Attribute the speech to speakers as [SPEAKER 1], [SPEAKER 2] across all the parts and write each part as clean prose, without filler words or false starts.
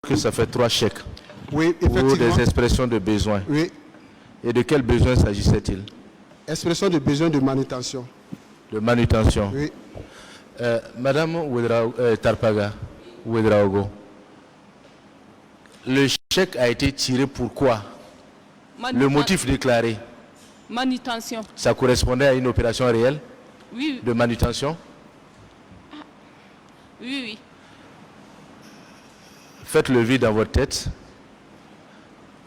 [SPEAKER 1] que ça fait 3 chèques.
[SPEAKER 2] Oui,
[SPEAKER 1] Pour
[SPEAKER 2] effectivement.
[SPEAKER 1] des expressions de besoin.
[SPEAKER 2] Oui,
[SPEAKER 1] Et de quel besoin s'agissait-il?
[SPEAKER 2] expression de besoin de manutention.
[SPEAKER 1] De manutention.
[SPEAKER 2] Oui.
[SPEAKER 1] Madame Tarpaga Ouedraogo, le chèque a été tiré pourquoi? Le motif déclaré,
[SPEAKER 3] Manutention.
[SPEAKER 1] ça correspondait à une opération réelle
[SPEAKER 3] Oui,
[SPEAKER 1] de manutention?
[SPEAKER 3] oui.
[SPEAKER 1] Faites le vide dans votre tête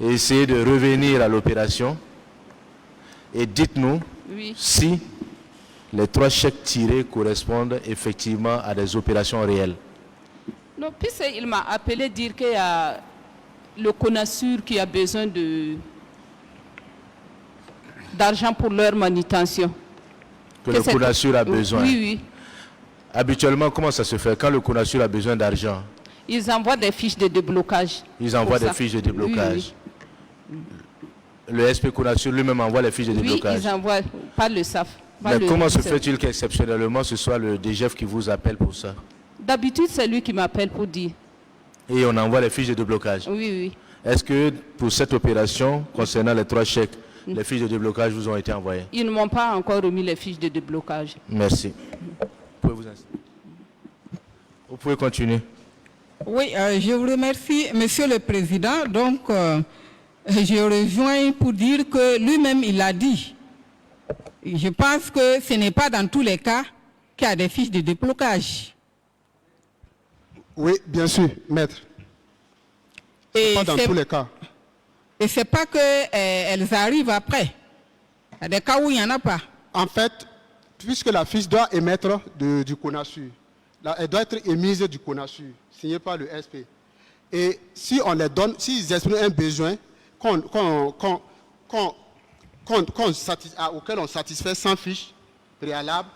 [SPEAKER 1] et essayez de revenir à l'opération et dites-nous
[SPEAKER 3] Oui.
[SPEAKER 1] si les 3 chèques tirés correspondent effectivement à des opérations réelles.
[SPEAKER 3] Non, puis il m'a appelé dire qu'il y a le CONASUR qui a besoin d'argent pour leur manutention.
[SPEAKER 1] Que le CONASUR a besoin.
[SPEAKER 3] Oui, oui.
[SPEAKER 1] Habituellement, comment ça se fait? Quand le CONASUR a besoin d'argent,
[SPEAKER 3] Ils envoient des fiches de déblocage.
[SPEAKER 1] ils envoient
[SPEAKER 3] pour
[SPEAKER 1] des
[SPEAKER 3] ça.
[SPEAKER 1] fiches de déblocage.
[SPEAKER 3] Oui,
[SPEAKER 1] Le SP CONASUR lui-même envoie les fiches de
[SPEAKER 3] oui.
[SPEAKER 1] déblocage.
[SPEAKER 3] Ils envoient, pas le SAF.
[SPEAKER 1] Mais comment se fait-il qu'exceptionnellement ce soit le DGF qui vous appelle pour ça?
[SPEAKER 3] D'habitude, c'est lui qui m'appelle pour dire.
[SPEAKER 1] Et on envoie les fiches de déblocage.
[SPEAKER 3] Oui, oui.
[SPEAKER 1] Est-ce que pour cette opération, concernant les 3 chèques, les fiches de déblocage vous ont été envoyées?
[SPEAKER 3] Ils ne m'ont pas encore remis les fiches de déblocage.
[SPEAKER 1] Merci. Vous pouvez continuer.
[SPEAKER 4] Oui, je vous remercie, Monsieur le Président. Donc, je rejoins pour dire que lui-même, il a dit. Je pense que ce n'est pas dans tous les cas qu'il y a des fiches de déblocage.
[SPEAKER 2] Oui, bien sûr, maître.
[SPEAKER 4] Et
[SPEAKER 2] Pas dans tous les cas.
[SPEAKER 4] Et ce n'est pas qu'elles arrivent après. Il y a des cas où il n'y en a pas.
[SPEAKER 2] En fait, puisque la fiche doit émettre du CONASUR, elle doit être émise du CONASUR, signée par le SP. Et si on les donne, s'ils expriment un besoin auquel on satisfait sans fiche préalable,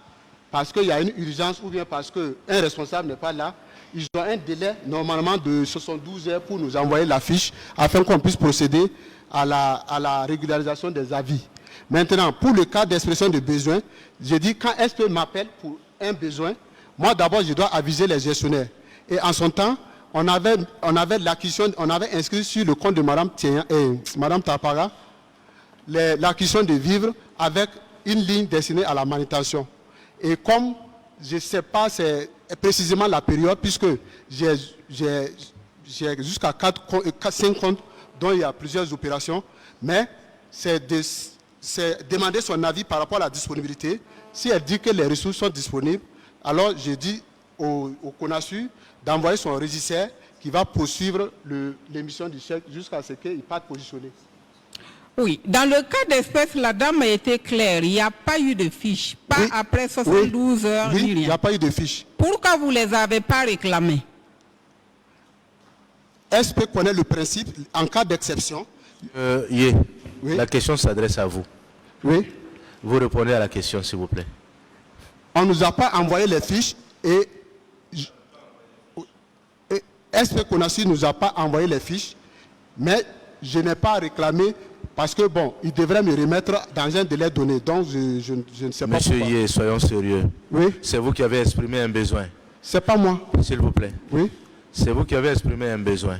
[SPEAKER 2] parce qu'il y a une urgence ou bien parce qu'un responsable n'est pas là, ils ont un délai normalement de 72 heures pour nous envoyer la fiche afin qu'on puisse procéder à la régularisation des avis. Maintenant, pour le cas d'expression de besoin, j'ai dit quand SP m'appelle pour un besoin, moi d'abord je dois aviser les gestionnaires. Et en son temps, on avait l'acquisition, on avait inscrit sur le compte de Madame Tapara l'acquisition de vivres avec une ligne destinée à la manutention. Et comme je ne sais pas c'est précisément la période, puisque j'ai jusqu'à 5 comptes dont il y a plusieurs opérations, mais c'est demander son avis par rapport à la disponibilité. Si elle dit que les ressources sont disponibles, alors je dis au CONASUR d'envoyer son régisseur qui va poursuivre l'émission du chèque jusqu'à ce qu'il parte positionner.
[SPEAKER 4] Oui, dans le cas d'espèce, la dame a été claire. Il n'y a pas eu de fiche. Pas
[SPEAKER 2] Oui.
[SPEAKER 4] après 72 heures.
[SPEAKER 2] Oui,
[SPEAKER 4] ni
[SPEAKER 2] il n'y
[SPEAKER 4] rien.
[SPEAKER 2] a pas eu de fiche.
[SPEAKER 4] Pourquoi vous ne les avez pas réclamées?
[SPEAKER 2] SP connaît le principe en cas d'exception.
[SPEAKER 1] Oui.
[SPEAKER 2] Oui.
[SPEAKER 1] La question s'adresse à vous.
[SPEAKER 2] Oui.
[SPEAKER 1] Vous répondez à la question, s'il vous plaît.
[SPEAKER 2] On ne nous a pas envoyé les fiches et SP CONASUR ne nous a pas envoyé les fiches, mais je n'ai pas réclamé parce que, bon, il devrait me remettre dans un délai donné. Donc, je ne sais pas
[SPEAKER 1] Monsieur
[SPEAKER 2] pourquoi.
[SPEAKER 1] Yé, soyons sérieux.
[SPEAKER 2] Oui,
[SPEAKER 1] C'est vous qui avez exprimé un besoin,
[SPEAKER 2] c'est pas moi.
[SPEAKER 1] s'il vous plaît.
[SPEAKER 2] Oui,
[SPEAKER 1] C'est vous qui avez exprimé un besoin.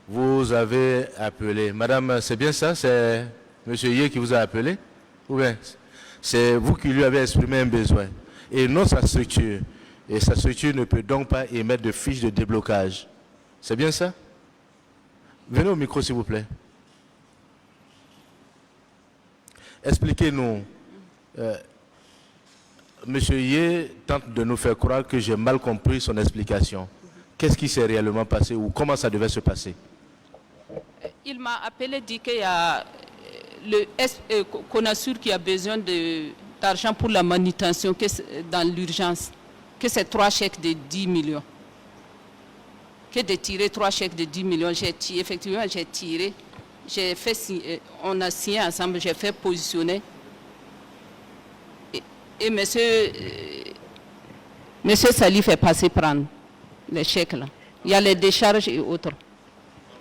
[SPEAKER 1] Vous avez appelé. Madame, c'est bien ça? C'est Monsieur Yé qui vous a appelé? Ou bien c'est vous qui lui avez exprimé un besoin? Et non sa structure. Et sa structure ne peut donc pas émettre de fiche de déblocage. C'est bien ça? Venez au micro, s'il vous plaît. Expliquez-nous. Monsieur Yé tente de nous faire croire que j'ai mal compris son explication. Qu'est-ce qui s'est réellement passé ou comment ça devait se passer?
[SPEAKER 3] Il m'a appelé dit qu'il y a le CONASUR qui a besoin d'argent pour la manutention dans l'urgence, que c'est 3 chèques de 10 millions. Que de tirer 3 chèques de 10 millions, effectivement j'ai tiré, on a signé ensemble, j'ai fait positionner. Et monsieur Salif est passé prendre les chèques là. Il y a les décharges et autres.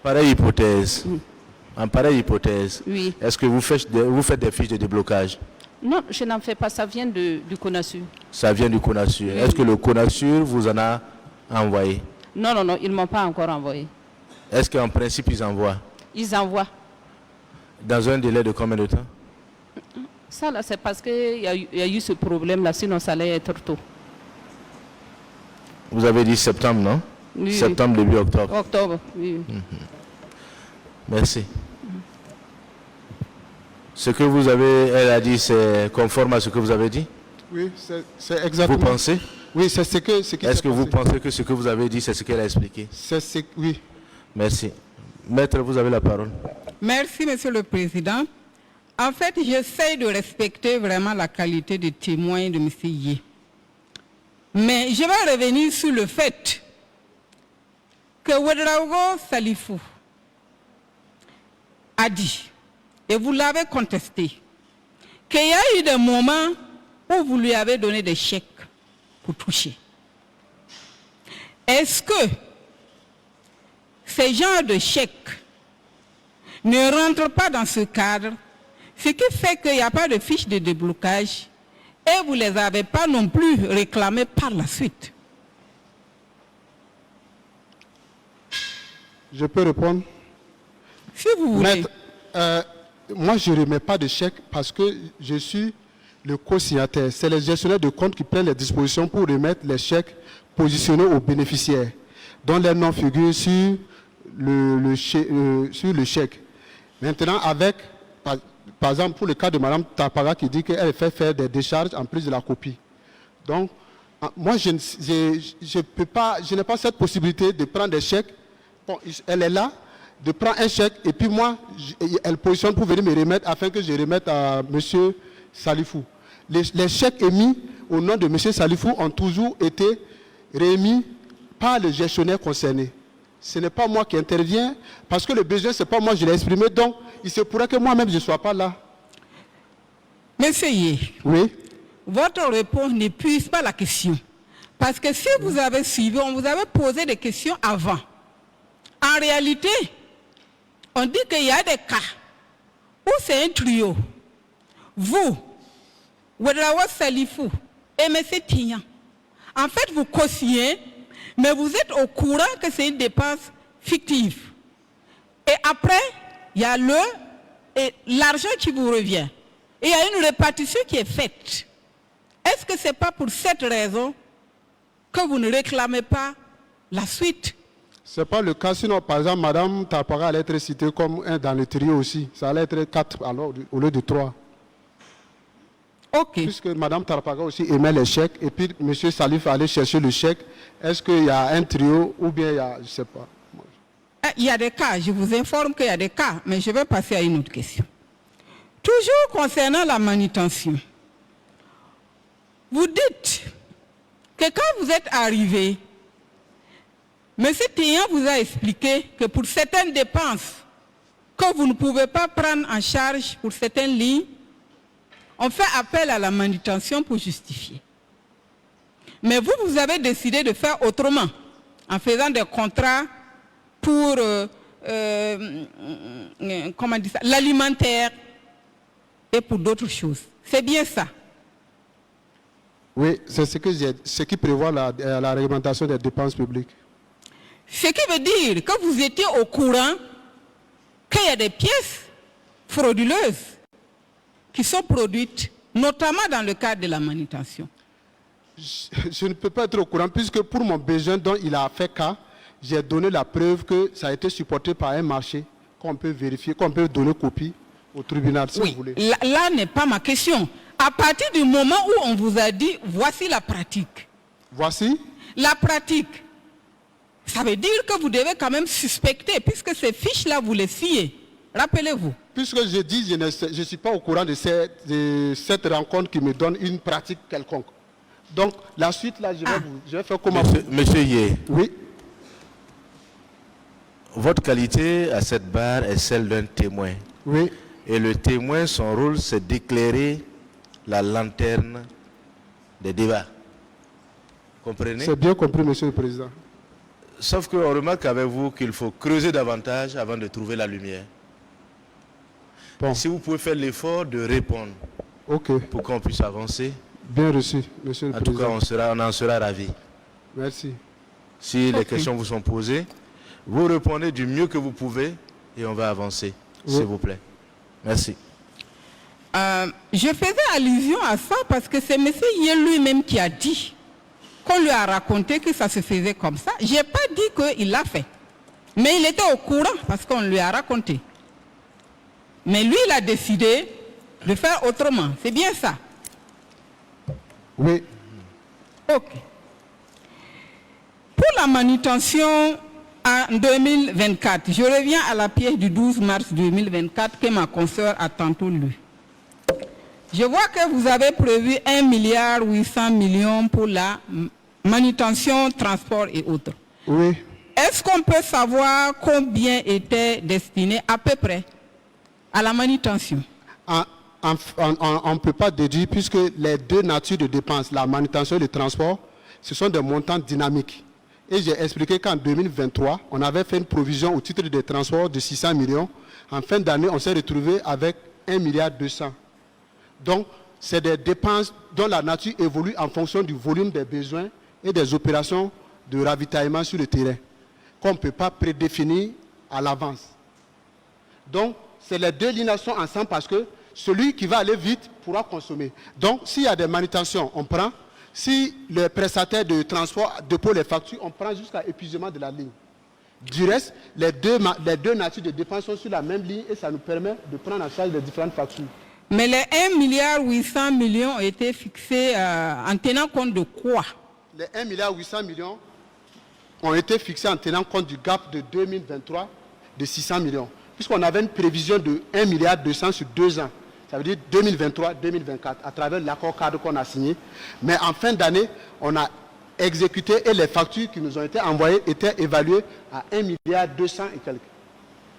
[SPEAKER 1] En pareille hypothèse,
[SPEAKER 3] Oui.
[SPEAKER 1] est-ce que vous faites des fiches de déblocage?
[SPEAKER 3] Non, je n'en fais pas, ça vient du CONASUR.
[SPEAKER 1] Ça vient du CONASUR.
[SPEAKER 3] Oui.
[SPEAKER 1] Est-ce que le CONASUR vous en a envoyé?
[SPEAKER 3] Non, ils ne m'ont pas encore envoyé.
[SPEAKER 1] Est-ce qu'en principe, ils envoient?
[SPEAKER 3] Ils envoient.
[SPEAKER 1] Dans un délai de combien de temps?
[SPEAKER 3] Ça, là, c'est parce qu'il y a eu ce problème-là, sinon ça allait être tôt.
[SPEAKER 1] Vous avez dit septembre, non?
[SPEAKER 3] Oui,
[SPEAKER 1] Septembre, début octobre.
[SPEAKER 3] Octobre, oui.
[SPEAKER 1] Merci. Ce que vous avez, elle a dit, c'est conforme à ce que vous avez dit?
[SPEAKER 2] Oui, c'est exactement.
[SPEAKER 1] Vous pensez?
[SPEAKER 2] Oui, c'est ce que...
[SPEAKER 1] Est-ce que vous pensez que ce que vous avez dit, c'est ce qu'elle a expliqué?
[SPEAKER 2] Oui.
[SPEAKER 1] Merci. Maître, vous avez la parole.
[SPEAKER 4] Merci, Monsieur le Président. En fait, j'essaie de respecter vraiment la qualité de témoin de M. Yé. Mais je vais revenir sur le fait que Ouedraogo Salifou a dit, et vous l'avez contesté, qu'il y a eu des moments où vous lui avez donné des chèques pour toucher. Est-ce que ces genres de chèques ne rentrent pas dans ce cadre, ce qui fait qu'il n'y a pas de fiche de déblocage et vous ne les avez pas non plus réclamés par la suite?
[SPEAKER 2] Je peux répondre?
[SPEAKER 4] Si vous voulez.
[SPEAKER 2] Maître, moi, je ne remets pas de chèque parce que je suis le co-signataire. C'est les gestionnaires de compte qui prennent les dispositions pour remettre les chèques positionnés aux bénéficiaires, dont les noms figurent sur le chèque. Maintenant, avec, par exemple, pour le cas de Mme Tapara qui dit qu'elle fait faire des décharges en plus de la copie. Donc, moi, je n'ai pas cette possibilité de prendre des chèques. Bon, elle est là, de prendre un chèque, et puis moi, elle positionne pour venir me remettre afin que je remette à M. Salifou. Les chèques émis au nom de M. Salifou ont toujours été remis par le gestionnaire concerné. Ce n'est pas moi qui interviens, parce que le besoin, ce n'est pas moi, je l'ai exprimé, donc il se pourrait que moi-même, je ne sois pas là.
[SPEAKER 4] Monsieur Yé,
[SPEAKER 2] oui.
[SPEAKER 4] Votre réponse n'épuise pas la question. Parce que si vous avez suivi, on vous avait posé des questions avant. En réalité, on dit qu'il y a des cas où c'est un trio. Vous, Ouedraogo Salifou et M. Tignan. En fait, vous co-signez, mais vous êtes au courant que c'est une dépense fictive. Et après, il y a l'argent qui vous revient. Et il y a une répartition qui est faite. Est-ce que ce n'est pas pour cette raison que vous ne réclamez pas la suite?
[SPEAKER 2] Ce n'est pas le cas, sinon, par exemple, Mme Tapara allait être citée comme un dans le trio aussi. Ça allait être 4 alors, au lieu de 3.
[SPEAKER 4] Ok.
[SPEAKER 2] Puisque Mme Tapara aussi émet les chèques, et puis M. Salif allait chercher le chèque, est-ce qu'il y a un trio ou bien il y a, je ne sais pas.
[SPEAKER 4] Il y a des cas, je vous informe qu'il y a des cas, mais je vais passer à une autre question. Toujours concernant la manutention, vous dites que quand vous êtes arrivé, M. Tignan vous a expliqué que pour certaines dépenses que vous ne pouvez pas prendre en charge pour certaines lignes, on fait appel à la manutention pour justifier. Mais vous, vous avez décidé de faire autrement, en faisant des contrats pour comment dire ça, l'alimentaire et pour d'autres choses. C'est bien ça?
[SPEAKER 2] Oui, c'est ce qui prévoit la réglementation des dépenses publiques.
[SPEAKER 4] Ce qui veut dire que vous étiez au courant qu'il y a des pièces frauduleuses qui sont produites, notamment dans le cadre de la manutention.
[SPEAKER 2] Je ne peux pas être au courant, puisque pour mon besoin dont il a fait cas, j'ai donné la preuve que ça a été supporté par un marché, qu'on peut vérifier, qu'on peut donner copie au tribunal, si vous voulez.
[SPEAKER 4] Là n'est pas ma question. À partir du moment où on vous a dit, voici la pratique. Voici la pratique. Ça veut dire que vous devez quand même suspecter, puisque ces fiches-là, vous les fiez. Rappelez-vous.
[SPEAKER 2] Puisque je dis, je ne suis pas au courant de cette rencontre qui me donne une pratique quelconque. Donc, la suite, là, je vais faire comment...
[SPEAKER 1] Monsieur Yé.
[SPEAKER 2] Oui.
[SPEAKER 1] Votre qualité à cette barre est celle d'un témoin.
[SPEAKER 2] Oui.
[SPEAKER 1] Et le témoin, son rôle, c'est d'éclairer la lanterne des débats. Comprenez?
[SPEAKER 2] C'est bien compris, Monsieur le Président.
[SPEAKER 1] Sauf qu'on remarque avec vous qu'il faut creuser davantage avant de trouver la lumière. Bon. Si vous pouvez faire l'effort de répondre, pour qu'on puisse avancer.
[SPEAKER 2] Bien reçu, Monsieur le Président.
[SPEAKER 1] En tout cas, on en sera ravis.
[SPEAKER 2] Merci.
[SPEAKER 1] Si les questions vous sont posées, Vous répondez du mieux que vous pouvez et on va avancer, s'il vous plaît. Merci.
[SPEAKER 4] Je faisais allusion à ça parce que c'est M. Yé lui-même qui a dit qu'on lui a raconté que ça se faisait comme ça. Je n'ai pas dit qu'il l'a fait. Mais il était au courant parce qu'on lui a raconté. Mais lui, il a décidé de faire autrement. C'est bien ça?
[SPEAKER 2] Oui.
[SPEAKER 4] Ok. Pour la manutention en 2024, je reviens à la pièce du 12 mars 2024 que ma consoeur a tantôt lue. Je vois que vous avez prévu 1,8 milliard pour la manutention, transport et autres.
[SPEAKER 2] Oui.
[SPEAKER 4] Est-ce qu'on peut savoir combien était destiné à peu près à la manutention?
[SPEAKER 2] On ne peut pas déduire puisque les deux natures de dépenses, la manutention et le transport, ce sont des montants dynamiques. Et j'ai expliqué qu'en 2023, on avait fait une provision au titre des transports de 600 millions. En fin d'année, on s'est retrouvé avec 1,2 milliard. Donc, c'est des dépenses dont la nature évolue en fonction du volume des besoins et des opérations de ravitaillement sur le terrain, qu'on ne peut pas prédéfinir à l'avance. Donc, c'est les deux lignes sont ensemble parce que celui qui va aller vite pourra consommer. Donc, s'il y a des manutentions, on prend. Si le prestataire de transport dépose les factures, on prend jusqu'à épuisement de la ligne. Du reste, les deux natures de dépenses sont sur la même ligne et ça nous permet de prendre en charge les différentes factures. Mais les
[SPEAKER 4] 1,8 milliard ont été fixés en tenant compte de quoi?
[SPEAKER 2] Les 1,8 milliard ont été fixés en tenant compte du gap de 2023 de 600 millions. Puisqu'on avait une prévision de 1,2 milliard sur 2 ans. Ça veut dire 2023-2024, à travers l'accord cadre qu'on a signé. Mais en fin d'année, on a exécuté et les factures qui nous ont été envoyées étaient évaluées à 1,2 milliard et quelques.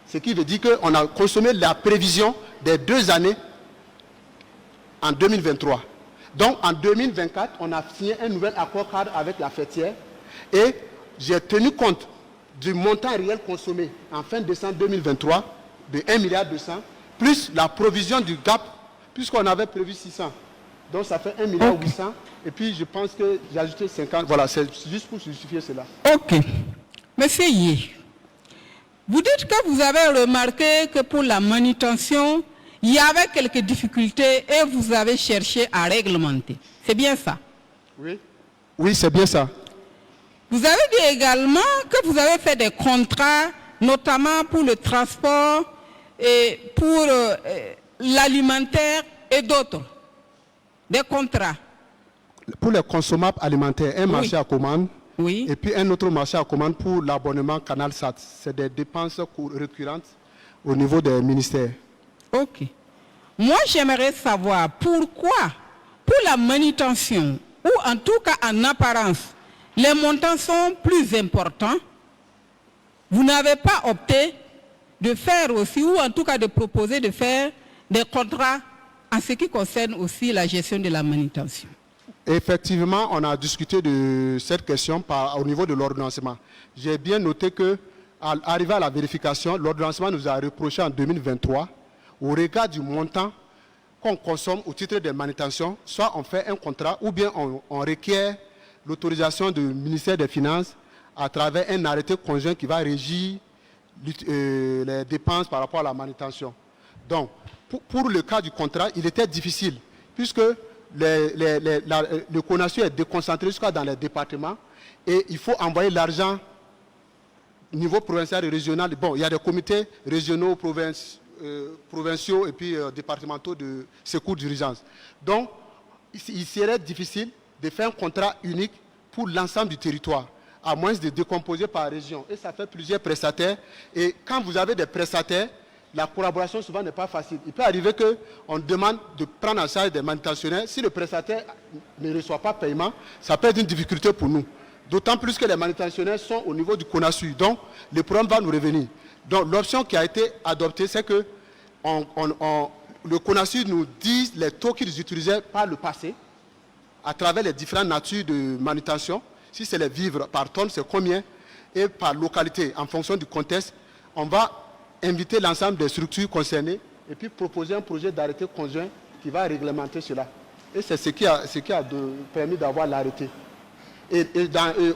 [SPEAKER 2] Ce qui veut dire qu'on a consommé la prévision des 2 années en 2023. Donc en 2024, on a signé un nouvel accord cadre avec la fêtière et j'ai tenu compte du montant réel consommé en fin décembre 2023 de 1,2 milliard, plus la provision du gap, puisqu'on avait prévu 600. Donc ça fait 1,8 milliard. Et puis je pense que j'ai ajouté 50. Voilà, c'est juste pour justifier cela.
[SPEAKER 4] Ok. Monsieur Yé, vous dites que vous avez remarqué que pour la manutention, il y avait quelques difficultés et vous avez cherché à réglementer. C'est bien ça?
[SPEAKER 2] Oui. Oui, c'est bien ça.
[SPEAKER 4] Vous avez dit également que vous avez fait des contrats, notamment pour le transport et pour l'alimentaire et d'autres. Des contrats.
[SPEAKER 2] Pour les consommables alimentaires, un marché à commande.
[SPEAKER 4] Oui.
[SPEAKER 2] Et puis un autre marché à commande pour l'abonnement Canal Sat. C'est des dépenses récurrentes au niveau des ministères.
[SPEAKER 4] Ok. Moi, j'aimerais savoir pourquoi, pour la manutention, ou en tout cas en apparence, les montants sont plus importants, vous n'avez pas opté de faire aussi, ou en tout cas de proposer de faire des contrats en ce qui concerne aussi la gestion de la manutention.
[SPEAKER 2] Effectivement, on a discuté de cette question au niveau de l'ordonnancement. J'ai bien noté que, arrivé à la vérification, l'ordonnancement nous a reproché en 2023, au regard du montant qu'on consomme au titre des manutentions, soit on fait un contrat ou bien on requiert l'autorisation du ministère des Finances à travers un arrêté conjoint qui va régir les dépenses par rapport à la manutention. Donc, pour le cas du contrat, il était difficile, puisque le CONASU est déconcentré jusqu'à dans les départements et il faut envoyer l'argent au niveau provincial et régional. Bon, il y a des comités régionaux, provinciaux et puis départementaux de secours d'urgence. Donc, il serait difficile de faire un contrat unique pour l'ensemble du territoire, à moins de décomposer par région. Et ça fait plusieurs prestataires. Et quand vous avez des prestataires, la collaboration souvent n'est pas facile. Il peut arriver qu'on demande de prendre en charge des manutentionnaires. Si le prestataire ne reçoit pas paiement, ça peut être une difficulté pour nous. D'autant plus que les manutentionnaires sont au niveau du CONASU. Donc, le problème va nous revenir. Donc, l'option qui a été adoptée, c'est que le CONASU nous dise les taux qu'ils utilisaient par le passé, à travers les différentes natures de manutention. Si c'est les vivres par tonne, c'est combien? Et par localité, en fonction du contexte, on va inviter l'ensemble des structures concernées et puis proposer un projet d'arrêté conjoint qui va réglementer cela. Et c'est ce qui a permis d'avoir l'arrêté. Et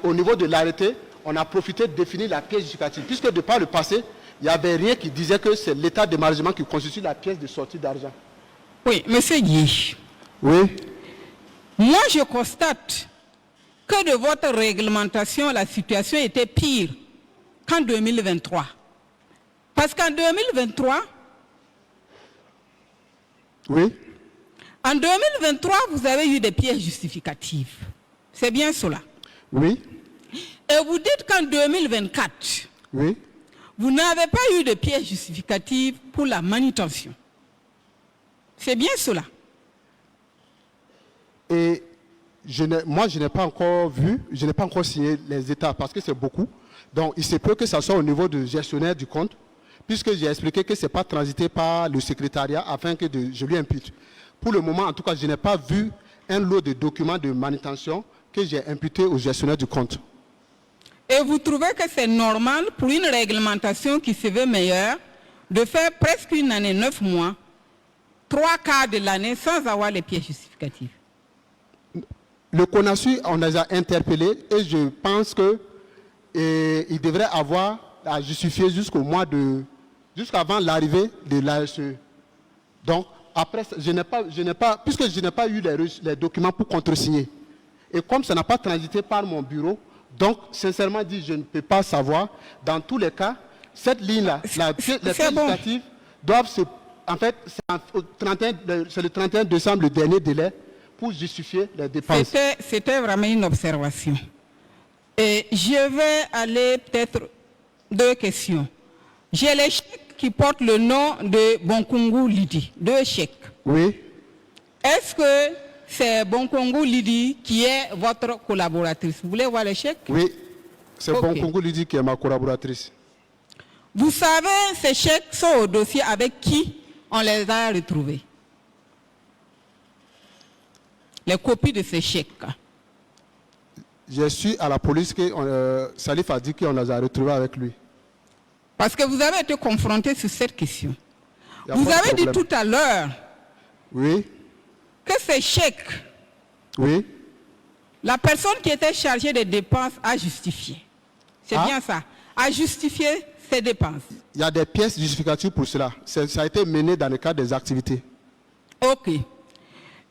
[SPEAKER 2] au niveau de l'arrêté, on a profité de définir la pièce justificative. Puisque de par le passé, il n'y avait rien qui disait que c'est l'état de management qui constitue la pièce de sortie d'argent.
[SPEAKER 4] Oui, monsieur Guy.
[SPEAKER 2] Oui.
[SPEAKER 4] Moi, je constate que de votre réglementation, la situation était pire qu'en 2023. Parce qu'en 2023,
[SPEAKER 2] oui.
[SPEAKER 4] En 2023, vous avez eu des pièces justificatives. C'est bien cela.
[SPEAKER 2] Oui.
[SPEAKER 4] Et vous dites qu'en 2024,
[SPEAKER 2] oui.
[SPEAKER 4] Vous n'avez pas eu de pièces justificatives pour la manutention. C'est bien cela.
[SPEAKER 2] Et moi, je n'ai pas encore vu, je n'ai pas encore signé les états parce que c'est beaucoup. Donc, il se peut que ça soit au niveau du gestionnaire du compte, puisque j'ai expliqué que ce n'est pas transité par le secrétariat afin que je lui impute. Pour le moment, en tout cas, je n'ai pas vu un lot de documents de manutention que j'ai imputé au gestionnaire du compte.
[SPEAKER 4] Et vous trouvez que c'est normal pour une réglementation qui se veut meilleure de faire presque une année, 9 mois, 3/4 de l'année sans avoir les pièces justificatives?
[SPEAKER 2] Le CONASU, on les a interpellés et je pense qu'il devrait avoir à justifier jusqu'avant l'arrivée de l'ASE. Donc, après, puisque je n'ai pas eu les documents pour contresigner. Et comme ça n'a pas transité par mon bureau, donc, sincèrement dit, je ne peux pas savoir. Dans tous les cas, cette ligne-là, les pièces justificatives doivent se... En fait, c'est le 31 décembre le dernier délai pour justifier les dépenses.
[SPEAKER 4] C'était vraiment une observation. Et je vais aller peut-être 2 questions. J'ai les chèques qui portent le nom de Bonkungu Lidi. 2 chèques.
[SPEAKER 2] Oui.
[SPEAKER 4] Est-ce que c'est Bonkungu Lidi qui est votre collaboratrice? Vous voulez voir les chèques?
[SPEAKER 2] Oui, c'est Bonkungu Lidi qui est ma collaboratrice.
[SPEAKER 4] Vous savez, ces chèques sont au dossier avec qui on les a retrouvés? Les copies de ces chèques.
[SPEAKER 2] Je suis à la police que Salif a dit qu'on les a retrouvés avec lui.
[SPEAKER 4] Parce que vous avez été confronté sur cette question. Vous avez dit tout à l'heure,
[SPEAKER 2] oui,
[SPEAKER 4] que ces chèques,
[SPEAKER 2] oui,
[SPEAKER 4] la personne qui était chargée des dépenses a justifié. C'est bien ça. A justifié ses dépenses.
[SPEAKER 2] Il y a des pièces justificatives pour cela. Ça a été mené dans le cadre des activités.
[SPEAKER 4] Ok.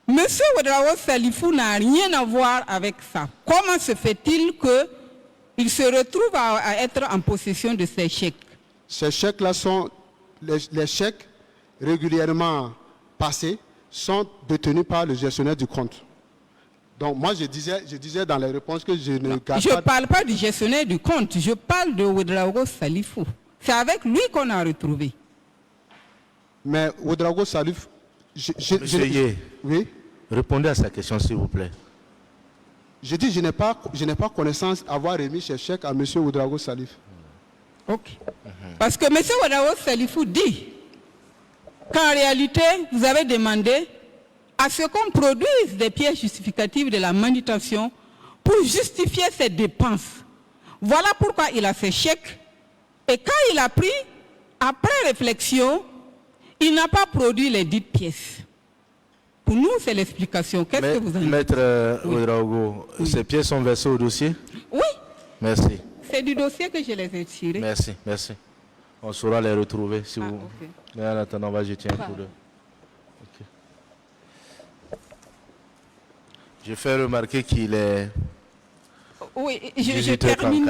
[SPEAKER 4] Monsieur Ouedraogo Salifou n'a rien à voir avec ça. Comment se fait-il qu'il se retrouve à être en possession de ces chèques?
[SPEAKER 2] Ces chèques-là sont les chèques régulièrement passés sont détenus par le gestionnaire du compte. Donc moi je disais dans les réponses que je ne garde pas...
[SPEAKER 4] Je ne parle pas du gestionnaire du compte, je parle de Ouedraogo Salifou. C'est avec lui qu'on a retrouvé.
[SPEAKER 2] Mais Ouedraogo Salifou...
[SPEAKER 1] Monsieur Yé,
[SPEAKER 2] oui?
[SPEAKER 1] Répondez à sa question s'il vous plaît.
[SPEAKER 2] Je dis je n'ai pas connaissance d'avoir remis ces chèques à M. Ouedraogo Salifou.
[SPEAKER 4] Ok. Parce que M. Ouedraogo Salifou dit qu'en réalité, vous avez demandé à ce qu'on produise des pièces justificatives de la manutention pour justifier ses dépenses. Voilà pourquoi il a ces chèques. Et quand il a pris, après réflexion, il n'a pas produit les dites pièces. Pour nous, c'est l'explication. Qu'est-ce que vous en dites?
[SPEAKER 1] Maître Ouedraogo, ces pièces sont versées au dossier?
[SPEAKER 4] Oui.
[SPEAKER 1] Merci.
[SPEAKER 4] C'est du dossier que je les ai tirées.
[SPEAKER 1] Merci, merci. On saura les retrouver si vous...
[SPEAKER 4] Okay.
[SPEAKER 1] Mais en attendant, on va jeter un coup d'œil. Okay. Je fais remarquer qu'il est...
[SPEAKER 4] Oui, je termine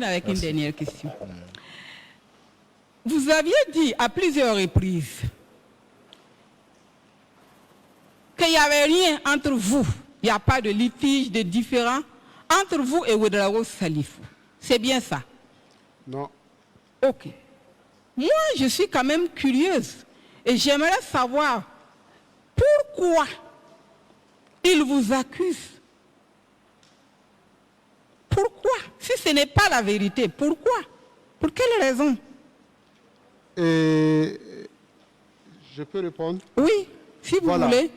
[SPEAKER 4] avec
[SPEAKER 1] Merci.
[SPEAKER 4] une dernière question. Vous aviez dit à plusieurs reprises qu'il n'y avait rien entre vous, il n'y a pas de litige, de différend entre vous et Ouedraogo Salifou. C'est bien ça?
[SPEAKER 2] Non.
[SPEAKER 4] Ok. Moi, je suis quand même curieuse et j'aimerais savoir pourquoi il vous accuse. Pourquoi? Si ce n'est pas la vérité, pourquoi? Pour quelle raison?
[SPEAKER 2] Et je peux répondre?
[SPEAKER 4] Oui, si vous voulez.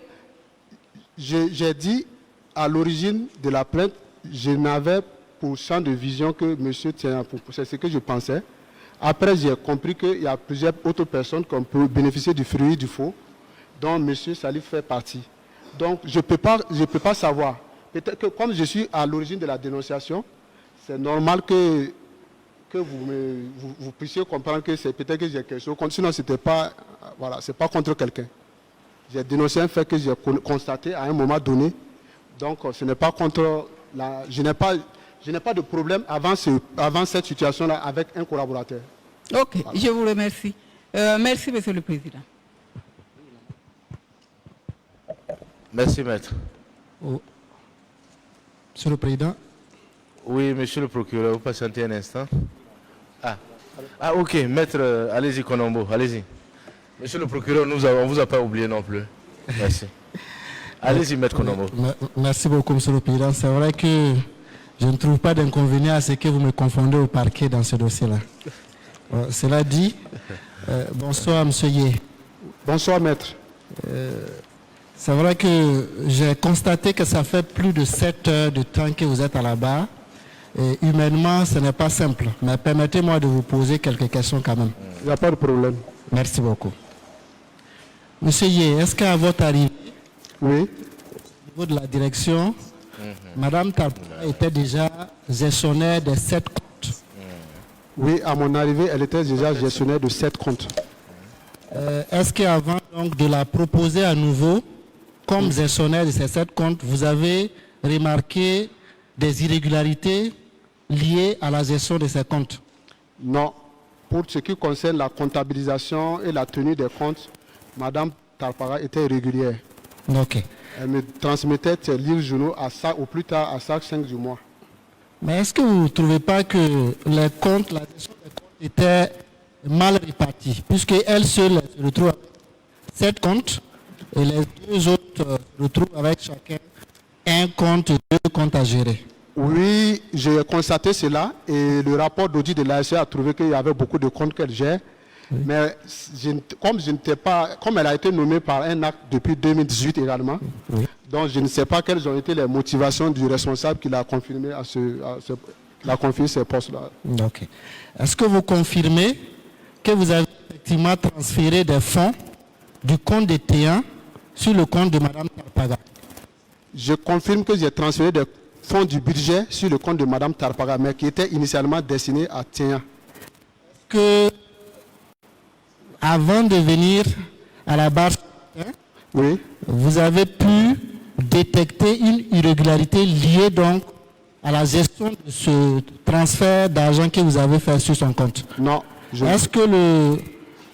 [SPEAKER 2] J'ai dit à l'origine de la plainte, je n'avais pour champ de vision que monsieur tient. C'est ce que je pensais. Après, j'ai compris qu'il y a plusieurs autres personnes qui peuvent bénéficier du fruit du faux, dont monsieur Salif fait partie. Donc, je peux pas savoir. Peut-être que comme je suis à l'origine de la dénonciation, c'est normal que vous puissiez comprendre que c'est peut-être que j'ai quelque chose contre. Sinon, c'était pas, voilà, c'est pas contre quelqu'un. J'ai dénoncé un fait que j'ai constaté à un moment donné. Donc, ce n'est pas contre la... Je n'ai pas de problème avant cette situation-là avec un collaborateur.
[SPEAKER 4] Ok, voilà. Je vous remercie. Merci, Monsieur le Président.
[SPEAKER 1] Merci, maître.
[SPEAKER 5] Oh. Monsieur le Président.
[SPEAKER 1] Oui, monsieur le procureur, vous patientez un instant. Ah, ok, maître, allez-y, Konombo, allez-y. Monsieur le procureur, on ne vous a pas oublié non plus. Merci. Allez-y, maître Konombo.
[SPEAKER 5] Merci beaucoup, monsieur le Président. C'est vrai que je ne trouve pas d'inconvénient à ce que vous me confondez au parquet dans ce dossier-là. Cela dit, bonsoir, monsieur Yé.
[SPEAKER 2] Bonsoir, maître.
[SPEAKER 5] C'est vrai que j'ai constaté que ça fait plus de 7 heures de temps que vous êtes à la barre. Et humainement, ce n'est pas simple. Mais permettez-moi de vous poser quelques questions quand même.
[SPEAKER 2] Il n'y a pas de problème.
[SPEAKER 5] Merci beaucoup. Monsieur Yé, est-ce qu'à votre arrivée,
[SPEAKER 2] oui,
[SPEAKER 5] au niveau de la direction, Madame Tarpara était déjà gestionnaire de 7 comptes?
[SPEAKER 2] Oui, à mon arrivée, elle était déjà gestionnaire de 7 comptes.
[SPEAKER 5] Est-ce qu'avant donc de la proposer à nouveau comme gestionnaire de ces 7 comptes, vous avez remarqué des irrégularités liées à la gestion de ces comptes?
[SPEAKER 2] Non. Pour ce qui concerne la comptabilisation et la tenue des comptes, Madame Tarpara était régulière.
[SPEAKER 5] Ok.
[SPEAKER 2] Elle me transmettait ses livres journaux au plus tard à chaque 5 du mois.
[SPEAKER 5] Mais est-ce que vous ne trouvez pas que les comptes, la gestion des comptes était mal répartie, puisque elle seule se retrouve avec 7 comptes et les 2 autres se retrouvent avec chacun un compte et 2 comptes à gérer?
[SPEAKER 2] Oui, j'ai constaté cela et le rapport d'audit de l'ASE a trouvé qu'il y avait beaucoup de comptes qu'elle gère. Oui. Mais comme elle a été nommée par un acte depuis 2018 également, oui. Donc je ne sais pas quelles ont été les motivations du responsable qui l'a confirmé confié ces postes-là.
[SPEAKER 5] Ok. Est-ce que vous confirmez que vous avez effectivement transféré des fonds du compte de T1 sur le compte de Mme Tarpara?
[SPEAKER 2] Je confirme que j'ai transféré des fonds du budget sur le compte de Mme Tarpara, mais qui était initialement destiné à T1.
[SPEAKER 5] Est-ce que, avant de venir à la barre,
[SPEAKER 2] oui,
[SPEAKER 5] vous avez pu détecter une irrégularité liée donc à la gestion de ce transfert d'argent que vous avez fait sur son compte?
[SPEAKER 2] Non.
[SPEAKER 5] Est-ce que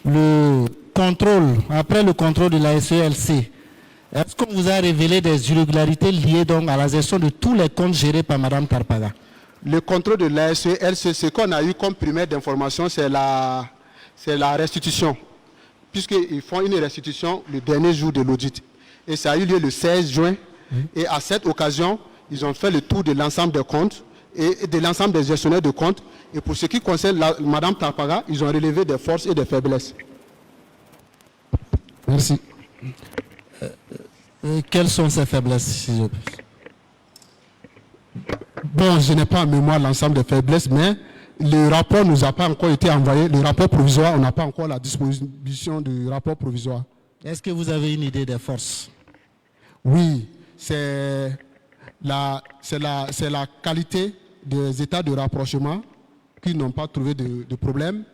[SPEAKER 5] le contrôle, après le contrôle de la SELC, est-ce qu'on vous a révélé des irrégularités liées donc à la gestion de tous les comptes gérés par Mme Tarpara?
[SPEAKER 2] Le contrôle de la SELC, ce qu'on a eu comme primaire d'information, c'est la restitution. Puisqu'ils font une restitution le dernier jour de l'audit. Et ça a eu lieu le 16 juin. Et à cette occasion, ils ont fait le tour de l'ensemble des comptes et de l'ensemble des gestionnaires de comptes. Et pour ce qui concerne Mme Tarpara, ils ont relevé des forces et des faiblesses.
[SPEAKER 5] Merci. Quelles sont ces faiblesses, si je peux?
[SPEAKER 2] Bon, je n'ai pas en mémoire l'ensemble des faiblesses, mais le rapport ne nous a pas encore été envoyé. Le rapport provisoire, on n'a pas encore la disposition du rapport provisoire.
[SPEAKER 5] Est-ce que vous avez une idée des forces?
[SPEAKER 2] Oui, c'est la qualité des états de rapprochement qui n'ont pas trouvé de problème.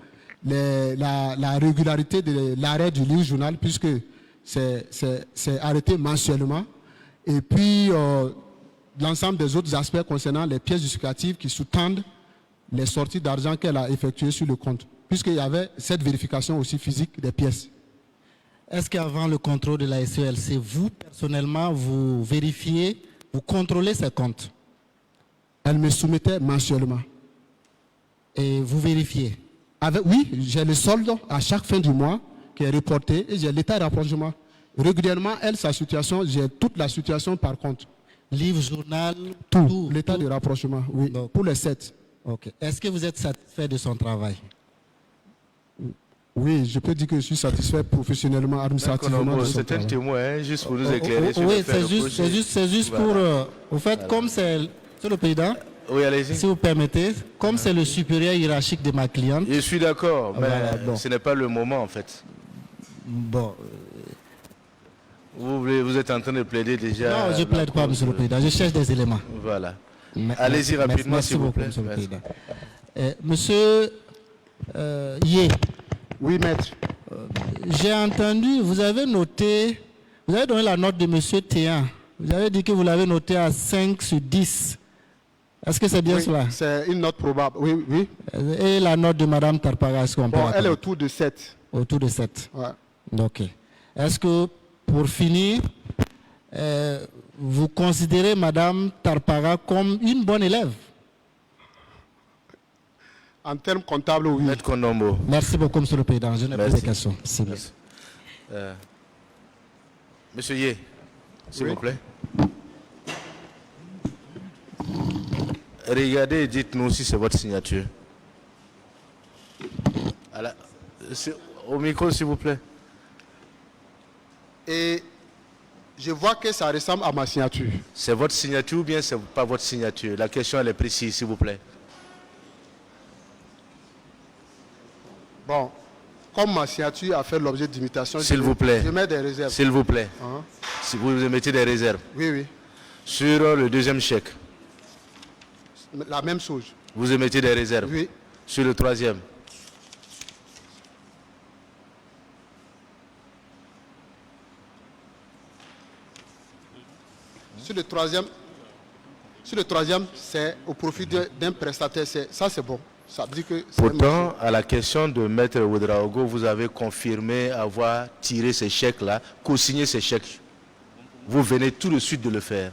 [SPEAKER 2] La régularité de l'arrêt du livre journal, puisque c'est arrêté mensuellement. Et puis, l'ensemble des autres aspects concernant les pièces justificatives qui sous-tendent les sorties d'argent qu'elle a effectuées sur le compte, puisqu'il y avait cette vérification aussi physique des pièces.
[SPEAKER 5] Est-ce qu'avant le contrôle de la SELC, vous, personnellement, vous vérifiez, vous contrôlez ces comptes?
[SPEAKER 2] Elle me soumettait mensuellement.
[SPEAKER 5] Et vous vérifiez?
[SPEAKER 2] Oui, j'ai le solde à chaque fin du mois qui est reporté et j'ai l'état de rapprochement. Régulièrement, sa situation, j'ai toute la situation par compte.
[SPEAKER 5] Livre, journal,
[SPEAKER 2] tout l'état de rapprochement, oui, donc, pour les 7.
[SPEAKER 5] Ok. Est-ce que vous êtes satisfait de son travail?
[SPEAKER 2] Oui, je peux dire que je suis satisfait professionnellement, administrativement.
[SPEAKER 1] C'est un témoin, juste pour nous éclairer sur
[SPEAKER 5] oui,
[SPEAKER 1] le fait
[SPEAKER 5] c'est juste pour... au fait, comme c'est le président,
[SPEAKER 1] oui, allez-y.
[SPEAKER 5] Si vous permettez, comme c'est le supérieur hiérarchique de ma cliente...
[SPEAKER 1] Je suis d'accord, mais
[SPEAKER 5] voilà, bon.
[SPEAKER 1] Ce n'est pas le moment en fait.
[SPEAKER 5] Bon...
[SPEAKER 1] Vous êtes en train de plaider déjà...
[SPEAKER 5] Non, je ne plaide pas, monsieur le président, je cherche des éléments.
[SPEAKER 1] Voilà. Allez-y rapidement,
[SPEAKER 5] merci
[SPEAKER 1] s'il vous
[SPEAKER 5] beaucoup,
[SPEAKER 1] plaît.
[SPEAKER 5] Monsieur le
[SPEAKER 1] Merci.
[SPEAKER 5] Président. Monsieur Yé,
[SPEAKER 2] Oui, maître.
[SPEAKER 5] j'ai entendu, vous avez noté, vous avez donné la note de Monsieur Théan. Vous avez dit que vous l'avez noté à 5 sur 10. Est-ce que c'est bien
[SPEAKER 2] Oui,
[SPEAKER 5] cela?
[SPEAKER 2] c'est une note probable. Oui, oui.
[SPEAKER 5] Et la note de Madame Tarpaga, est-ce qu'on peut
[SPEAKER 2] Bon,
[SPEAKER 5] la
[SPEAKER 2] elle est
[SPEAKER 5] connaître?
[SPEAKER 2] autour de 7.
[SPEAKER 5] Autour de 7.
[SPEAKER 2] Ouais.
[SPEAKER 5] Ok. Est-ce que, pour finir, vous considérez Madame Tarpaga comme une bonne élève?
[SPEAKER 2] En termes comptables, oui.
[SPEAKER 1] Maître Kondombo.
[SPEAKER 5] Merci beaucoup, Monsieur le Président. Je n'ai plus
[SPEAKER 1] Merci.
[SPEAKER 5] de questions. C'est bien.
[SPEAKER 1] Merci. Monsieur Yé, s'il
[SPEAKER 2] Oui.
[SPEAKER 1] vous plaît. Regardez et dites-nous si c'est votre signature. Au micro, s'il vous plaît.
[SPEAKER 2] Et je vois que ça ressemble à ma signature.
[SPEAKER 1] C'est votre signature ou bien c'est pas votre signature? La question, elle est précise, s'il vous plaît.
[SPEAKER 2] Bon, comme ma signature a fait l'objet d'imitation,
[SPEAKER 1] S'il vous plaît.
[SPEAKER 2] je mets des réserves.
[SPEAKER 1] S'il vous plaît.
[SPEAKER 2] Hein?
[SPEAKER 1] Si vous mettez des réserves.
[SPEAKER 2] Oui, oui.
[SPEAKER 1] Sur le deuxième chèque,
[SPEAKER 2] La même chose.
[SPEAKER 1] vous émettez des réserves.
[SPEAKER 2] Oui.
[SPEAKER 1] Sur le troisième,
[SPEAKER 2] Sur le troisième, c'est au profit d'un prestataire. Ça, c'est bon. Ça veut dire que c'est
[SPEAKER 1] pourtant, à la question de Maître Ouedraogo, vous avez confirmé avoir tiré ces chèques-là, co-signé ces chèques. Vous venez tout de suite de le faire.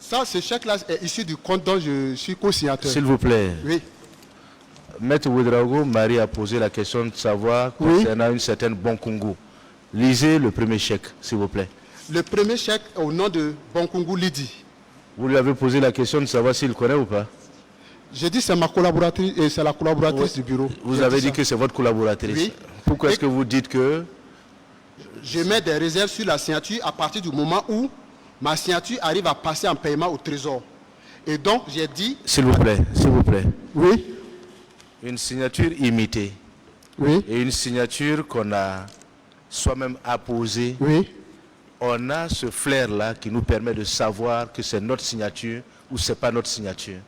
[SPEAKER 2] ça, ce chèque-là est issu du compte dont je suis co-signateur.
[SPEAKER 1] S'il vous plaît.
[SPEAKER 2] Oui.
[SPEAKER 1] Maître Ouedraogo, Marie a posé la question de savoir
[SPEAKER 2] Oui.
[SPEAKER 1] concernant une certaine Bonkungu. Lisez le premier chèque, s'il vous plaît.
[SPEAKER 2] Le premier chèque est au nom de Bonkungu Lidi.
[SPEAKER 1] Vous lui avez posé la question de savoir s'il connaît ou pas.
[SPEAKER 2] J'ai dit c'est ma collaboratrice et c'est la collaboratrice du bureau.
[SPEAKER 1] Vous
[SPEAKER 2] J'ai
[SPEAKER 1] avez dit
[SPEAKER 2] ça.
[SPEAKER 1] que c'est votre collaboratrice.
[SPEAKER 2] Oui.
[SPEAKER 1] Pourquoi est-ce
[SPEAKER 2] Et-
[SPEAKER 1] que vous dites que...
[SPEAKER 2] Je mets des réserves sur la signature à partir du moment où ma signature arrive à passer en paiement au trésor. Et donc, j'ai dit...
[SPEAKER 1] S'il vous plaît, s'il vous plaît.
[SPEAKER 2] Oui,
[SPEAKER 1] Une signature imitée
[SPEAKER 2] oui,
[SPEAKER 1] et une signature qu'on a soi-même apposée,
[SPEAKER 2] oui.
[SPEAKER 1] on a ce flair-là qui nous permet de savoir que c'est notre signature ou c'est pas notre signature.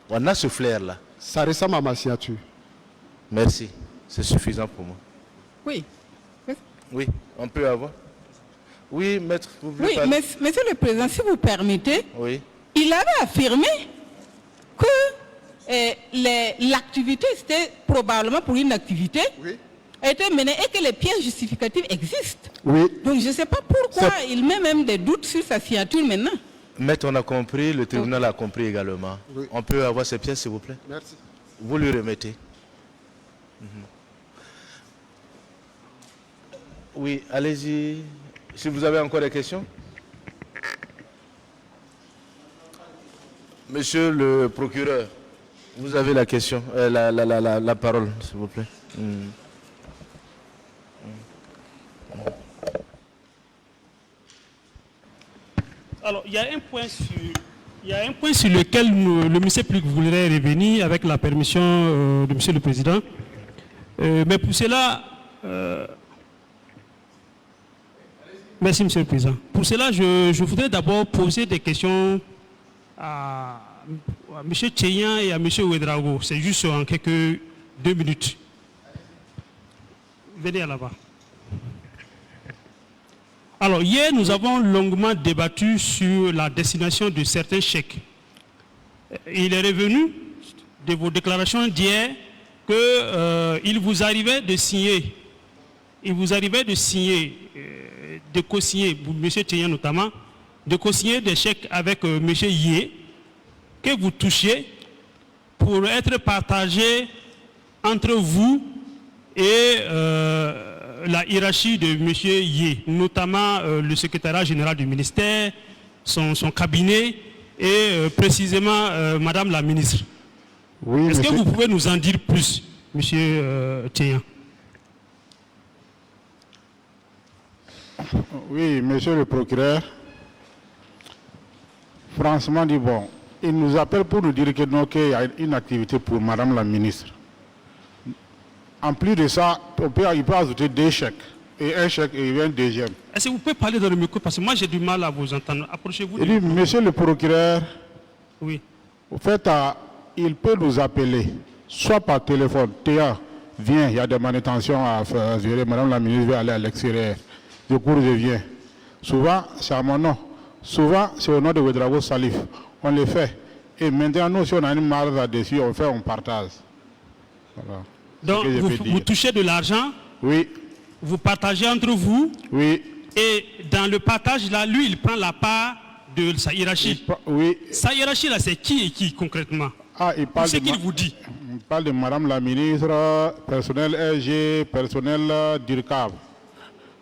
[SPEAKER 1] On a ce flair-là.
[SPEAKER 2] Ça ressemble à ma signature.
[SPEAKER 1] Merci. C'est suffisant pour moi.
[SPEAKER 4] Oui.
[SPEAKER 1] Oui, on peut avoir. Oui, maître, vous voulez
[SPEAKER 4] Oui,
[SPEAKER 1] parler?
[SPEAKER 4] Monsieur le Président, si vous permettez,
[SPEAKER 1] Oui.
[SPEAKER 4] il avait affirmé que l'activité, c'était probablement pour une activité,
[SPEAKER 2] Oui.
[SPEAKER 4] a été menée et que les pièces justificatives existent.
[SPEAKER 2] Oui.
[SPEAKER 4] Donc je ne sais pas pourquoi il met même des doutes sur sa signature maintenant.
[SPEAKER 1] Maître, on a compris, le tribunal a compris également.
[SPEAKER 2] Oui.
[SPEAKER 1] On peut avoir ces pièces, s'il vous plaît?
[SPEAKER 2] Merci.
[SPEAKER 1] Vous lui remettez. Oui, allez-y. Si vous avez encore des questions. Monsieur le procureur, vous avez la question, la parole, s'il vous plaît.
[SPEAKER 6] Alors, il y a un point sur lequel le ministère public voudrait revenir avec la permission de Monsieur le Président. Mais pour cela, merci Monsieur le Président. Pour cela, je voudrais d'abord poser des questions à M. Théan et à M. Ouedraogo. C'est juste en quelques 2 minutes. Venez à là-bas. Alors, hier, nous avons longuement débattu sur la destination de certains chèques. Il est revenu de vos déclarations d'hier qu'il vous arrivait de signer, de co-signer, pour M. Théan notamment, de co-signer des chèques avec M. Yé, que vous touchiez pour être partagés entre vous et la hiérarchie de M. Yé, notamment le secrétariat général du ministère, son cabinet et précisément Madame la ministre.
[SPEAKER 2] Oui,
[SPEAKER 6] Est-ce que
[SPEAKER 2] monsieur.
[SPEAKER 6] vous pouvez nous en dire plus, M. Théan?
[SPEAKER 7] Oui, monsieur le procureur, franchement dit bon, il nous appelle pour nous dire que non, qu'il y a une activité pour madame la ministre. En plus de ça, il peut ajouter 2 chèques. et un chèque et il y a un deuxième.
[SPEAKER 6] Est-ce que vous pouvez parler dans le micro parce que moi j'ai du mal à vous entendre. Approchez-vous.
[SPEAKER 7] Il dit, monsieur le procureur,
[SPEAKER 6] Oui.
[SPEAKER 7] au fait, il peut nous appeler, soit par téléphone. Théa, viens, il y a des manutentions à faire. Madame la ministre veut aller à l'extérieur. Je cours, je viens. Souvent, c'est à mon nom. Souvent, c'est au nom de Ouedraogo Salif. On le fait. Et maintenant, nous, si on a une marge là-dessus, on fait, on partage. Voilà.
[SPEAKER 6] Donc, vous touchez de l'argent,
[SPEAKER 7] Oui,
[SPEAKER 6] vous partagez entre vous,
[SPEAKER 7] oui.
[SPEAKER 6] et dans le partage, là, lui, il prend la part de sa hiérarchie.
[SPEAKER 7] Oui.
[SPEAKER 6] Sa hiérarchie, là, c'est qui et qui, concrètement?
[SPEAKER 7] Ah, il parle
[SPEAKER 6] C'est qu'il vous dit.
[SPEAKER 7] Il parle de Madame la ministre, personnel RG, personnel d'IRCAV.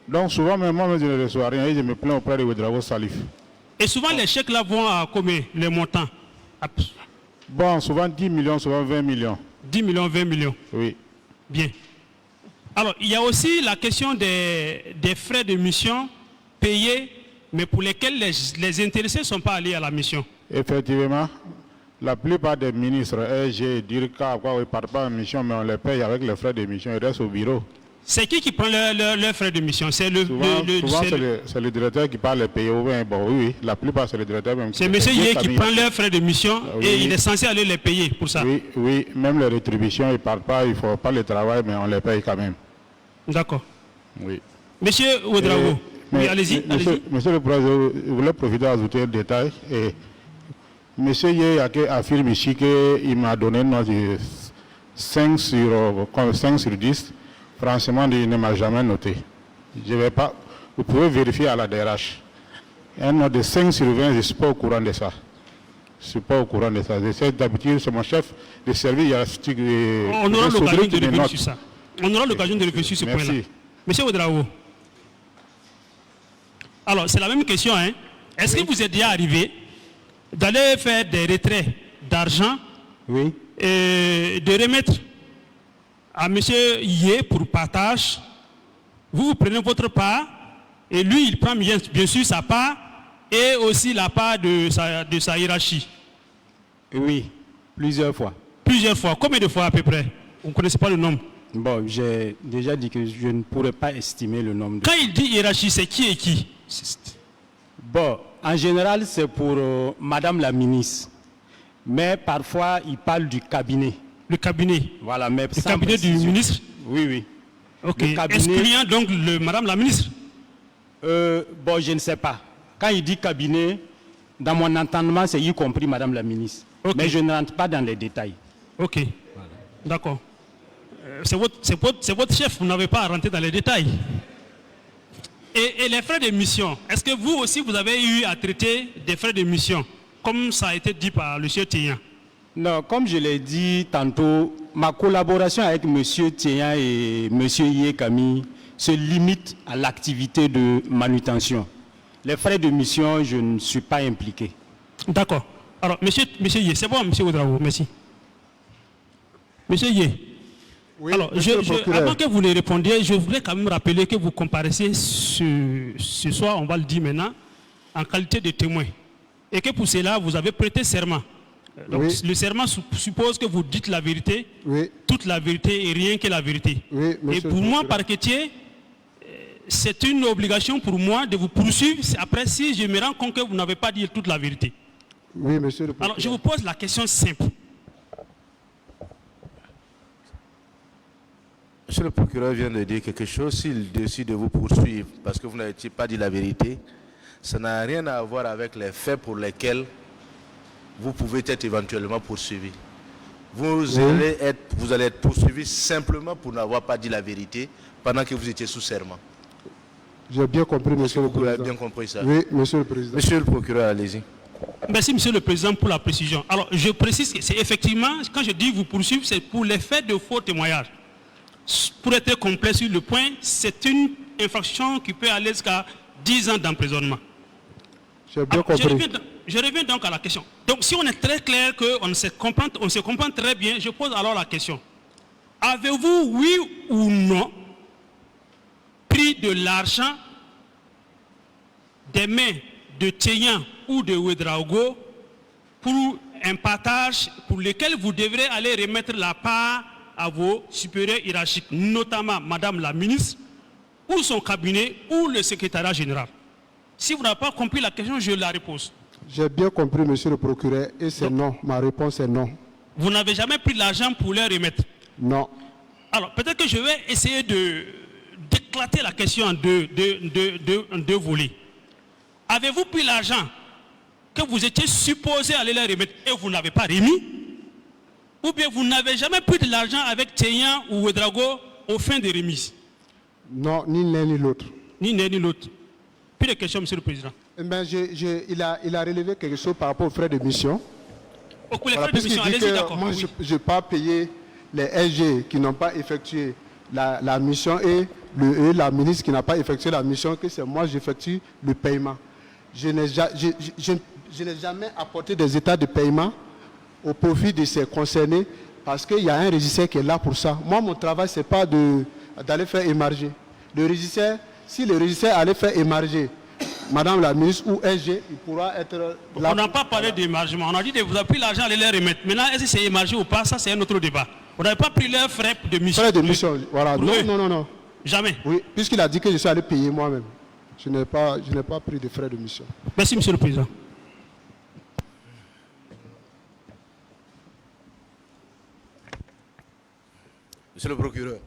[SPEAKER 7] Donc, souvent, même moi, je ne reçois rien et je me plains auprès de Ouedraogo Salif.
[SPEAKER 6] Et souvent, les chèques, là, vont à combien, les montants?
[SPEAKER 7] Bon, souvent 10 millions, souvent 20 millions.
[SPEAKER 6] 10 millions, 20 millions.
[SPEAKER 7] Oui.
[SPEAKER 6] Bien. Alors, il y a aussi la question des frais de mission payés, mais pour lesquels les intéressés ne sont pas allés à la mission.
[SPEAKER 7] Effectivement, la plupart des ministres, RG, DIRCA, ils ne partent pas en mission, mais on les paye avec les frais de mission, ils restent au bureau.
[SPEAKER 6] C'est qui prend leurs frais de mission? C'est
[SPEAKER 7] Souvent, c'est le directeur qui parle les payer. Bon, oui, la plupart, c'est le directeur même.
[SPEAKER 6] C'est M. Yé qui prend leurs frais de mission et il est censé aller les payer pour ça.
[SPEAKER 7] Oui, oui, même les rétributions, ils ne partent pas, il ne faut pas le travail, mais on les paye quand même.
[SPEAKER 6] D'accord.
[SPEAKER 7] Oui.
[SPEAKER 6] Monsieur Ouedraogo, oui, allez-y.
[SPEAKER 7] Monsieur le Président, je voulais profiter d'ajouter un détail. Et monsieur Yé affirme ici qu'il m'a donné une note de 5 sur 10. Franchement, il ne m'a jamais noté. Je vais pas. Vous pouvez vérifier à la DRH. Un note de 5 sur 20, je ne suis pas au courant de ça. Je ne suis pas au courant de ça. D'habitude, c'est mon chef de service.
[SPEAKER 6] On aura l'occasion de revenir sur ça. On aura l'occasion de réfléchir sur ce point-là. Monsieur Ouedraogo. Alors, c'est la même question. Hein? Est-ce que vous êtes déjà arrivé d'aller faire des retraits d'argent et de remettre à M. Yé pour partage? Vous prenez votre part et lui, il prend bien sûr sa part et aussi la part de sa hiérarchie.
[SPEAKER 8] Oui, plusieurs fois.
[SPEAKER 6] Plusieurs fois. Combien de fois à peu près? Vous ne connaissez pas le nombre?
[SPEAKER 8] Bon, j'ai déjà dit que je ne pourrais pas estimer le nombre.
[SPEAKER 6] Quand il dit hiérarchie, c'est qui et qui?
[SPEAKER 8] Bon, en général, c'est pour Madame la ministre. Mais parfois, il parle du cabinet.
[SPEAKER 6] Le cabinet?
[SPEAKER 8] Voilà, mais
[SPEAKER 6] le cabinet du ministre?
[SPEAKER 8] Oui, oui.
[SPEAKER 6] Ok. Excluant donc Madame la ministre?
[SPEAKER 8] Bon, je ne sais pas. Quand il dit cabinet, dans mon entendement, c'est y compris Madame la ministre. Okay. Mais je ne rentre pas dans les détails.
[SPEAKER 6] Ok. Voilà. D'accord. C'est votre chef, vous n'avez pas à rentrer dans les détails. Et les frais de mission, est-ce que vous aussi, vous avez eu à traiter des frais de mission, comme ça a été dit par M. Théan?
[SPEAKER 8] Non, comme je l'ai dit tantôt, ma collaboration avec M. Théan et M. Yé Camille se limite à l'activité de manutention. Les frais de mission, je ne suis pas impliqué.
[SPEAKER 6] D'accord. Alors, monsieur Yé, c'est bon, M. Ouedraogo, merci. Monsieur Yé. Oui, alors, avant que vous ne répondiez, je voudrais quand même rappeler que vous comparaissiez ce soir, on va le dire maintenant, en qualité de témoin. Et que pour cela, vous avez prêté serment. Donc, le serment suppose que vous dites la vérité, toute la vérité et rien que la vérité. Et pour moi, parquetier, c'est une obligation pour moi de vous poursuivre après si je me rends compte que vous n'avez pas dit toute la vérité.
[SPEAKER 2] Oui, monsieur le procureur.
[SPEAKER 6] Alors, je vous pose la question simple.
[SPEAKER 1] Monsieur le procureur vient de dire quelque chose. S'il décide de vous poursuivre parce que vous n'avez pas dit la vérité, ça n'a rien à voir avec les faits pour lesquels vous pouvez être éventuellement poursuivi. Vous allez être poursuivi simplement pour n'avoir pas dit la vérité pendant que vous étiez sous serment.
[SPEAKER 2] J'ai bien compris, monsieur le président.
[SPEAKER 1] Vous avez bien compris ça?
[SPEAKER 2] Oui, monsieur le président.
[SPEAKER 1] Monsieur le procureur, allez-y.
[SPEAKER 6] Merci, monsieur le président, pour la précision. Alors, je précise que c'est effectivement, quand je dis vous poursuivre, c'est pour les faits de faux témoignages. Pour être complet sur le point, c'est une infraction qui peut aller jusqu'à 10 ans d'emprisonnement.
[SPEAKER 2] J'ai bien compris.
[SPEAKER 6] Je reviens donc à la question. Donc, si on est très clair qu'on se comprend très bien, je pose alors la question. Avez-vous, oui ou non, pris de l'argent des mains de Théan ou de Ouedraogo pour un partage pour lequel vous devrez aller remettre la part à vos supérieurs hiérarchiques, notamment Madame la ministre ou son cabinet, ou le secrétariat général. Si vous n'avez pas compris la question, je la repose.
[SPEAKER 2] J'ai bien compris, monsieur le procureur, et c'est non. Ma réponse est non.
[SPEAKER 6] Vous n'avez jamais pris de l'argent pour leur remettre?
[SPEAKER 2] Non.
[SPEAKER 6] Alors, peut-être que je vais essayer d'éclater la question en deux volets. Avez-vous pris l'argent que vous étiez supposé aller leur remettre et vous n'avez pas remis? Ou bien vous n'avez jamais pris de l'argent avec Théian ou Ouedraogo aux fins de remise?
[SPEAKER 2] Non, ni l'un ni l'autre.
[SPEAKER 6] Ni l'un ni l'autre. Plus de questions, monsieur le président.
[SPEAKER 2] Ben, il a relevé quelque chose par rapport aux frais de mission.
[SPEAKER 6] Au coup, les
[SPEAKER 2] Voilà,
[SPEAKER 6] frais de mission, allez-y, d'accord.
[SPEAKER 2] moi,
[SPEAKER 6] Oui.
[SPEAKER 2] je n'ai pas payé les SG qui n'ont pas effectué la mission et la ministre qui n'a pas effectué la mission, que c'est moi qui j'effectue le paiement. Je n'ai jamais apporté des états de paiement au profit de ces concernés parce qu'il y a un régisseur qui est là pour ça. Moi, mon travail, ce n'est pas d'aller faire émarger. Le régisseur, si le régisseur allait faire émarger Madame la ministre ou SG, il pourra être là.
[SPEAKER 6] On n'a pas parlé d'émargement. On a dit que vous avez pris l'argent, allez les remettre. Maintenant, est-ce que c'est émargé ou pas? Ça, c'est un autre débat. On n'avait pas pris leurs frais de mission.
[SPEAKER 2] Frais de mission, voilà. Non.
[SPEAKER 6] Jamais.
[SPEAKER 2] Oui, puisqu'il a dit que je suis allé payer moi-même. Je n'ai pas pris de frais de mission.
[SPEAKER 6] Merci, monsieur le président.
[SPEAKER 1] Monsieur le procureur,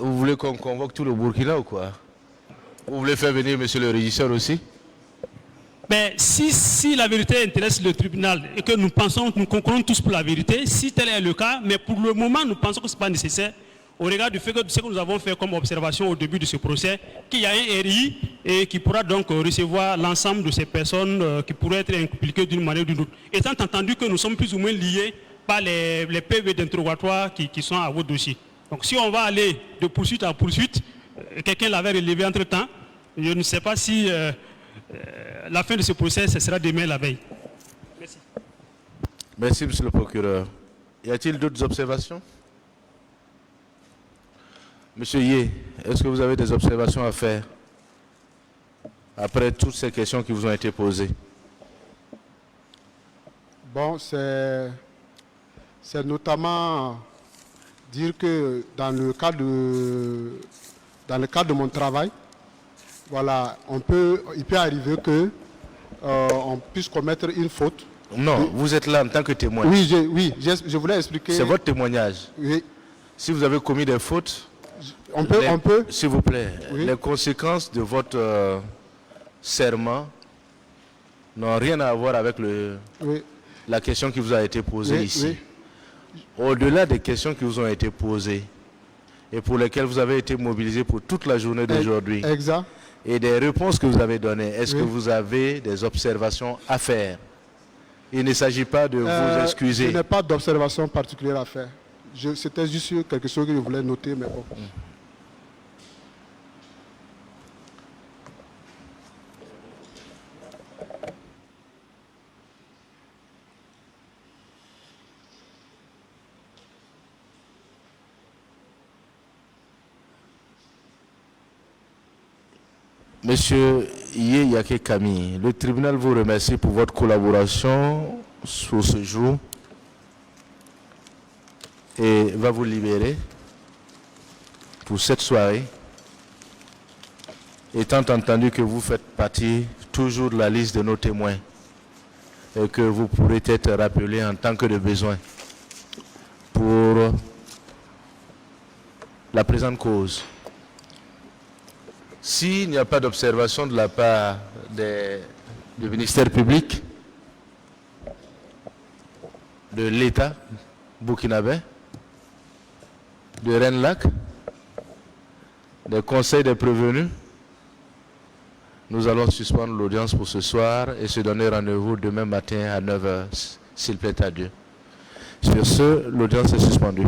[SPEAKER 1] vous voulez qu'on convoque tout le Burkina ou quoi? Vous voulez faire venir monsieur le régisseur aussi?
[SPEAKER 6] Mais si la vérité intéresse le tribunal et que nous concordons tous pour la vérité, si tel est le cas, mais pour le moment, nous pensons que ce n'est pas nécessaire, au regard du fait que ce que nous avons fait comme observation au début de ce procès, qu'il y a un RI et qui pourra donc recevoir l'ensemble de ces personnes qui pourraient être impliquées d'une manière ou d'une autre. Étant entendu que nous sommes plus ou moins liés par les PV d'interrogatoire qui sont à votre dossier. Donc si on va aller de poursuite à poursuite, quelqu'un l'avait relevé entre-temps, je ne sais pas si la fin de ce procès, ce sera demain la veille. Merci.
[SPEAKER 1] Merci, monsieur le procureur. Y a-t-il d'autres observations? Monsieur Yé, est-ce que vous avez des observations à faire après toutes ces questions qui vous ont été posées?
[SPEAKER 2] Bon, c'est notamment dire que dans le cadre de mon travail, voilà, il peut arriver que on puisse commettre une faute.
[SPEAKER 1] Non, vous êtes là en tant que témoin.
[SPEAKER 2] Oui, je voulais expliquer.
[SPEAKER 1] C'est votre témoignage.
[SPEAKER 2] Oui.
[SPEAKER 1] Si vous avez commis des fautes,
[SPEAKER 2] on peut.
[SPEAKER 1] S'il vous plaît,
[SPEAKER 2] Oui.
[SPEAKER 1] les conséquences de votre serment n'ont rien à voir avec la question qui vous a été posée ici.
[SPEAKER 2] Oui.
[SPEAKER 1] Au-delà des questions qui vous ont été posées et pour lesquelles vous avez été mobilisé pour toute la journée d'aujourd'hui,
[SPEAKER 2] Exact.
[SPEAKER 1] et des réponses que vous avez données, est-ce
[SPEAKER 2] Oui.
[SPEAKER 1] que vous avez des observations à faire? Il ne s'agit pas de vous excuser.
[SPEAKER 2] Je n'ai pas d'observation particulière à faire. C'était juste quelque chose que je voulais noter, mais bon.
[SPEAKER 1] Monsieur Yeyake Kami, le tribunal vous remercie pour votre collaboration sur ce jour et va vous libérer pour cette soirée, étant entendu que vous faites partie toujours de la liste de nos témoins et que vous pourrez être rappelé en tant que de besoin pour la présente cause. S'il n'y a pas d'observation de la part du ministère public, de l'État burkinabé, de Rennes-Lac, des conseils des prévenus, nous allons suspendre l'audience pour ce soir et se donner rendez-vous demain matin à 9 h, s'il plaît à Dieu. Sur ce, l'audience est suspendue.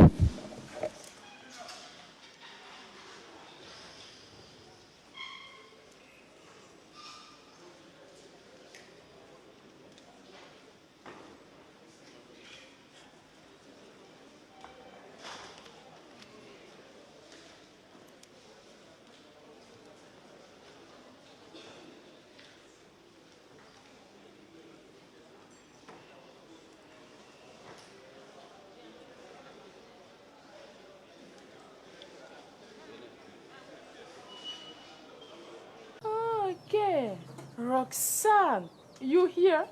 [SPEAKER 9] Roxanne, you here?